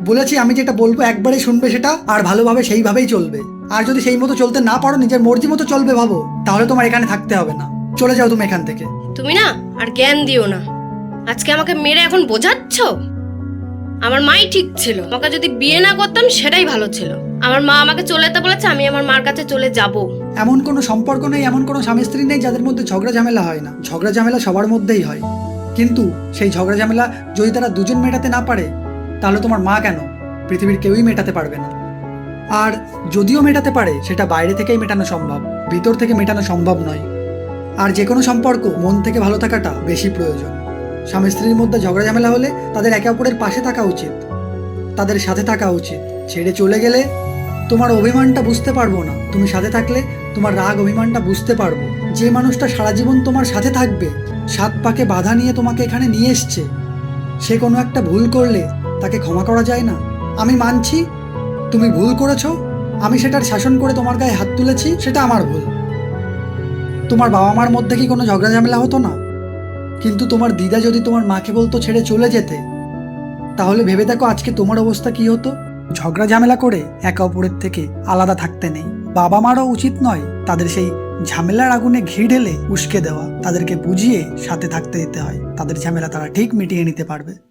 বলেছি আমি যেটা বলবো একবারে শুনবে সেটা, আর ভালোভাবে সেইভাবেই চলবে। আর যদি সেই মতো চলতে না পারো, নিজের মর্জি মতো চলবে ভাবো, তাহলে তোমার এখানে থাকতে হবে না, চলে যাও তুমি এখান থেকে। তুমি না আর জ্ঞান দিও না। আজকে আমাকে মেরে এখন বোঝাচ্ছ? আমার মাই ঠিক ছিল, আমাকে যদি বিয়ে না করতাম সেটাই ভালো ছিল। আমার মা আমাকে চলে যেতে বলেছে, আমি আমার মার কাছে চলে যাব। এমন কোনো সম্পর্ক নেই, এমন কোনো স্বামী স্ত্রী নেই যাদের মধ্যে ঝগড়া ঝামেলা হয় না। ঝগড়া ঝামেলা সবার মধ্যেই হয়, কিন্তু সেই ঝগড়া ঝামেলা যদি তারা দুজন মেটাতে না পারে, তাহলে তোমার মা কেন, পৃথিবীর কেউই মেটাতে পারবে না। আর যদিও মেটাতে পারে, সেটা বাইরে থেকেই মেটানো সম্ভব, ভিতর থেকে মেটানো সম্ভব নয়। আর যে কোনো সম্পর্ক মন থেকে ভালো থাকাটা বেশি প্রয়োজন। স্বামী স্ত্রীর মধ্যে ঝগড়া ঝামেলা হলে তাদের একে অপরের পাশে থাকা উচিত, তাদের সাথে থাকা উচিত। ছেড়ে চলে গেলে তোমার অভিমানটা বুঝতে পারবো না, তুমি সাথে থাকলে তোমার রাগ অভিমানটা বুঝতে পারবো। যে মানুষটা সারা জীবন তোমার সাথে থাকবে, সাত পাকে বাধা নিয়ে তোমাকে এখানে নিয়ে এসছে, সে কোনো একটা ভুল করলে তাকে ক্ষমা করা যায় না। আমি মানছি তুমি ভুল করেছো, আমি সেটার শাসন করে তোমার গায়ে হাত তুলেছি, সেটা আমার ভুল। তোমার বাবা মার মধ্যে কি কোনো ঝগড়া ঝামেলা হতো না? কিন্তু তোমার দিদা যদি তোমার মাকে বলতো ছেড়ে চলে যেতে, তাহলে ভেবে দেখো আজকে তোমার অবস্থা কি হতো। ঝগড়া ঝামেলা করে একে অপরের থেকে আলাদা থাকতে নেই। বাবা মারও উচিত নয় তাদের সেই ঝামেলার আগুনে ঘি ঢেলে উস্কে দেওয়া, তাদেরকে বুঝিয়ে সাথে থাকতে দিতে হয়। তাদের ঝামেলা তারা ঠিক মিটিয়ে নিতে পারবে।